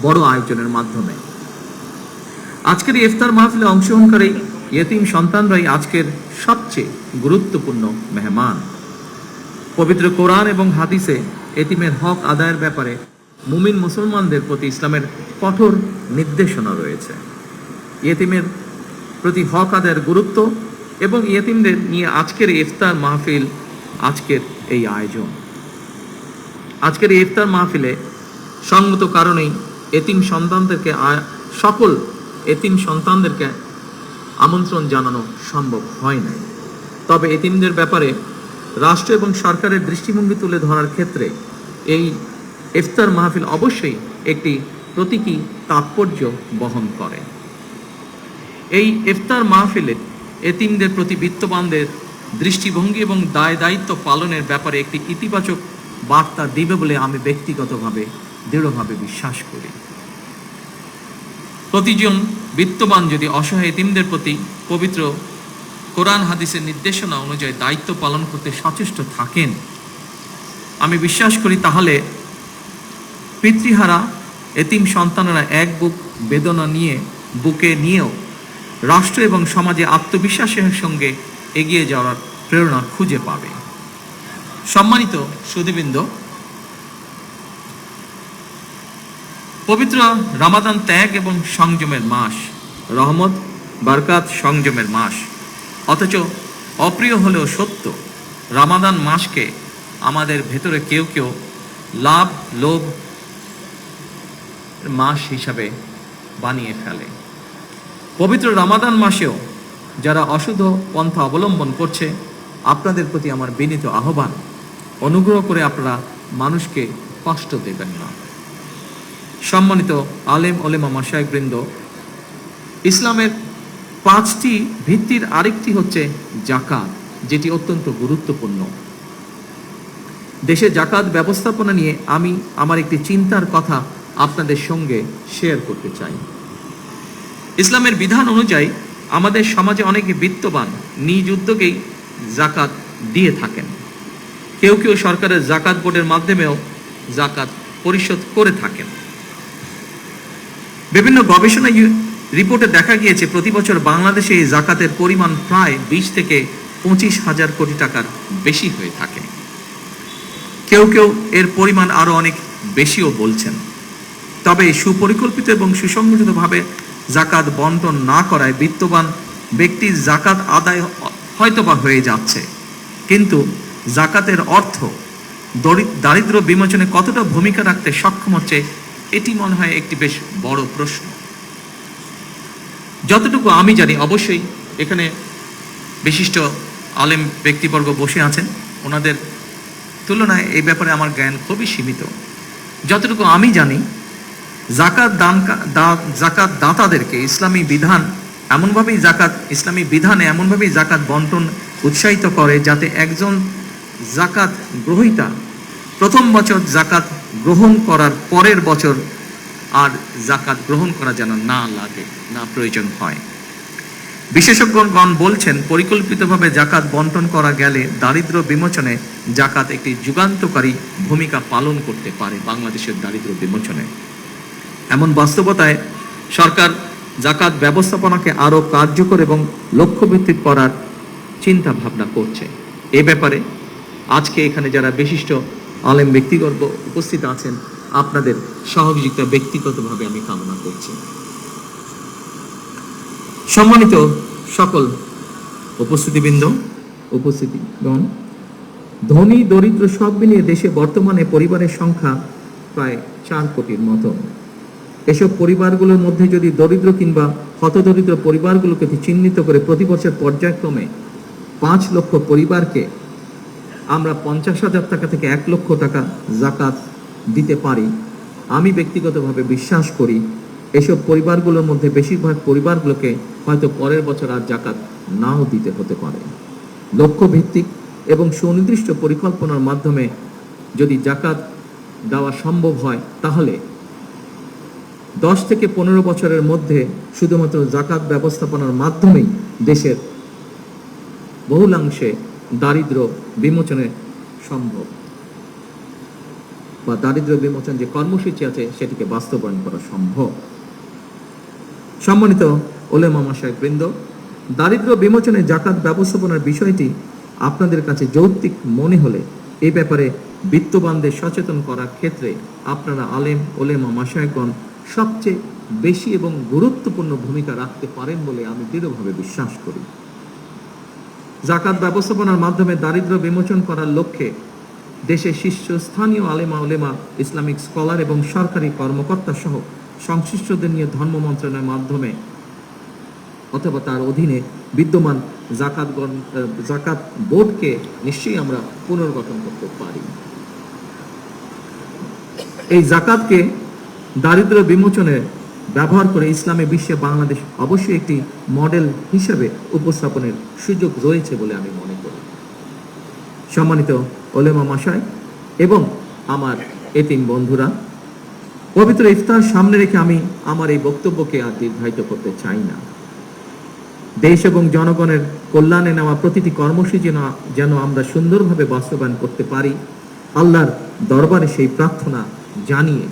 বড় আয়োজনের মাধ্যমে আজকের এই ইফতার মাহফিলে অংশগ্রহণকারী ইয়েতিম সন্তানরাই আজকের সবচেয়ে গুরুত্বপূর্ণ মেহমান। পবিত্র কোরআন এবং হাদিসে এতিমের হক আদায়ের ব্যাপারে মুমিন মুসলমানদের প্রতি ইসলামের কঠোর নির্দেশনা রয়েছে। ইয়েতিমের প্রতি হক আদায়ের গুরুত্ব এবং ইয়েতিমদের নিয়ে আজকের ইফতার মাহফিল, আজকের এই আয়োজন। আজকের এই ইফতার মাহফিলে সঙ্গত কারণেই সকল এতিম সন্তানদেরকে আমন্ত্রণ জানানো সম্ভব হয় নাই। তবে এতিমদের ব্যাপারে রাষ্ট্র এবং সরকারের দৃষ্টিভঙ্গি তুলে ধরার ক্ষেত্রে এই ইফতার মাহফিল অবশ্যই একটি প্রতীকী তাৎপর্য বহন করে। এই ইফতার মাহফিলে এতিমদের প্রতি বিত্তবানদের দৃষ্টিভঙ্গি এবং দায়িত্ব পালনের ব্যাপারে একটি ইতিবাচক বার্তা দিবে বলে আমি ব্যক্তিগতভাবে দৃঢ়ভাবে বিশ্বাস করি। প্রতিজন বিত্তবান যদি অসহায় এতিমদের প্রতি পবিত্র কোরআন হাদিসের নির্দেশনা অনুযায়ী দায়িত্ব পালন করতে সচেষ্ট থাকেন, আমি বিশ্বাস করি তাহলে পিতৃহারা এতিম সন্তানেরা এক বুক বেদনা বুকে নিয়েও রাষ্ট্র এবং সমাজে আত্মবিশ্বাসের সঙ্গে এগিয়ে যাওয়ার প্রেরণা খুঁজে পাবে। সম্মানিত সুধীবৃন্দ, পবিত্র রমাদান ত্যাগ এবং সংযমের মাস, রহমত, বরকত, সংযমের মাস। অথচ অপ্রিয় হলেও সত্য, রমাদান মাসকে আমাদের ভেতরে কেউ কেউ লোভ মাস হিসাবে বানিয়ে ফেলে। পবিত্র রমাদান মাসেও যারা অশুদ্ধ পন্থা অবলম্বন করছে, আপনাদের প্রতি আমার বিনীত আহ্বান, অনুগ্রহ করে আপনারা মানুষকে কষ্ট দেবেন না। সম্মানিত আলেম ওলেমা মাশায়েখবৃন্দ, ইসলামের 5টি ভিত্তির আরেকটি হচ্ছে জাকাত, যেটি অত্যন্ত গুরুত্বপূর্ণ। দেশে জাকাত ব্যবস্থাপনা নিয়ে আমি আমার একটি চিন্তার কথা আপনাদের সঙ্গে শেয়ার করতে চাই। ইসলামের বিধান অনুযায়ী আমাদের সমাজে অনেকে বিত্তবান নিজ উদ্যোগেই জাকাত দিয়ে থাকেন। কেউ কেউ সরকারের জাকাত বোর্ডের মাধ্যমেও জাকাত পরিশোধ করে থাকেন। বিভিন্ন গবেষণা রিপোর্টে দেখা গিয়েছে প্রতি বছর বাংলাদেশে এই জাকাতের পরিমাণ প্রায় 20 থেকে 25,000 কোটি টাকার বেশি হয়ে থাকে। কেউ কেউ এর পরিমাণ আরো অনেক বেশিও বলছেন। তবে সুপরিকল্পিত এবং সুসংগঠিতভাবে জাকাত বন্টন না করায় বিত্তবান ব্যক্তির জাকাত আদায় হয়তোবা হয়ে যাচ্ছে, কিন্তু জাকাতের অর্থ দারিদ্র বিমোচনে কতটা ভূমিকা রাখতে সক্ষম হচ্ছে, এটি মনে হয় একটি বেশ বড় প্রশ্ন। যতটুকু আমি জানি, অবশ্যই এখানে বিশিষ্ট আলেম ব্যক্তিবর্গ বসে আছেন, ওনাদের তুলনায় এই ব্যাপারে আমার জ্ঞান খুবই সীমিত। যতটুকু আমি জানি, জাকাত দাতাদেরকে ইসলামী বিধানে এমনভাবেই জাকাত বন্টন উৎসাহিত করে যাতে একজন জাকাত গ্রহীতা প্রথম বছর জাকাত গ্রহণ করার পরের বছর আর জাকাত গ্রহণ করা যেন না লাগে, না প্রয়োজন হয়। বিশেষজ্ঞগণ বলছেন, পরিকল্পিতভাবে জাকাত বন্টন করা গেলে দারিদ্র বিমোচনে জাকাত একটি যুগান্তকারী ভূমিকা পালন করতে পারে বাংলাদেশের দারিদ্র বিমোচনে। এমন বাস্তবতায় সরকার জাকাত ব্যবস্থাপনাকে আরো কার্যকর এবং লক্ষ্যভিত্তিক করার চিন্তা ভাবনা করছে। এ ব্যাপারে আজকে এখানে যারা বিশিষ্ট আলেম ব্যক্তিবর্গ উপস্থিত আছেন, আপনাদের সহযোগিতা ব্যক্তিগতভাবে আমি কামনা করছি। সম্মানিত সকল উপস্থিতিগণ, ধনী দরিদ্র সব মিলিয়ে দেশে বর্তমানে পরিবারের সংখ্যা প্রায় 4 কোটির মতো। এসব পরিবারগুলোর মধ্যে যদি দরিদ্র কিংবা হতদরিদ্র পরিবারগুলোকে চিহ্নিত করে প্রতি বছর পর্যায়ক্রমে 5 লক্ষ পরিবারকে আমরা 50,000 টাকা থেকে 1 লক্ষ টাকা জাকাত দিতে পারি, আমি ব্যক্তিগতভাবে বিশ্বাস করি এসব পরিবারগুলোর মধ্যে বেশিরভাগ পরিবারগুলোকে হয়তো পরের বছর আর জাকাত নাও দিতে হতে পারে। লক্ষ্যভিত্তিক এবং সুনির্দিষ্ট পরিকল্পনার মাধ্যমে যদি জাকাত দেওয়া সম্ভব হয়, তাহলে 10 থেকে 15 বছরের মধ্যে শুধুমাত্র জাকাত ব্যবস্থাপনার মাধ্যমেই দেশের বহুলাংশে দারিদ্র বিমোচনে সম্ভব। বা দারিদ্র্য বিমোচন যে কর্মসূচি আছে সেটিকে বাস্তবায়ন করা সম্ভব। সম্মানিত ওলেমা মাশায়েখ বৃন্দ, দারিদ্র্য বিমোচনে জাকাত ব্যবস্থাপনার বিষয়টি আপনাদের কাছে যৌক্তিক মনে হলে এই ব্যাপারে বিত্তবানদের সচেতন করার ক্ষেত্রে আপনারা আলেম ওলেমা মাশায়েখগণ সবচেয়ে বেশি এবং গুরুত্বপূর্ণ ভূমিকা রাখতে পারেন বলে আমি দৃঢ়ভাবে বিশ্বাস করি। জাকাত ব্যবস্থাপনার মাধ্যমে দারিদ্র্য বিমোচন করার লক্ষ্যে দেশের শীর্ষস্থানীয় আলেমা ওলেমা, ইসলামিক স্কলার এবং সরকারি কর্মকর্তা সহ সংশ্লিষ্টদের নিয়ে ধর্ম মন্ত্রণালয়ের মাধ্যমে অথবা তার অধীনে বিদ্যমান জাকাত বোর্ডকে নিশ্চয়ই আমরা পুনর্গঠন করতে পারি। এই জাকাতকে দারিদ্র্য বিমোচনে ব্যবহার করে ইসলামী বিশ্বে বাংলাদেশ অবশ্যই একটি মডেল হিসেবে উপস্থাপনের সুযোগ রয়েছে বলে আমি মনে করি। সম্মানিত ওলেমা মাশায়েখ এবং আমার এতিম বন্ধুরা, পবিত্র ইফতার সামনে রেখে আমি আমার এই বক্তব্যকে আর দীর্ঘায়িত করতে চাই না। দেশ এবং জনগণের কল্যাণে নেওয়া প্রতিটি কর্মসূচি যেন আমরা সুন্দরভাবে বাস্তবায়ন করতে পারি, আল্লাহর দরবারে সেই প্রার্থনা জানিয়ে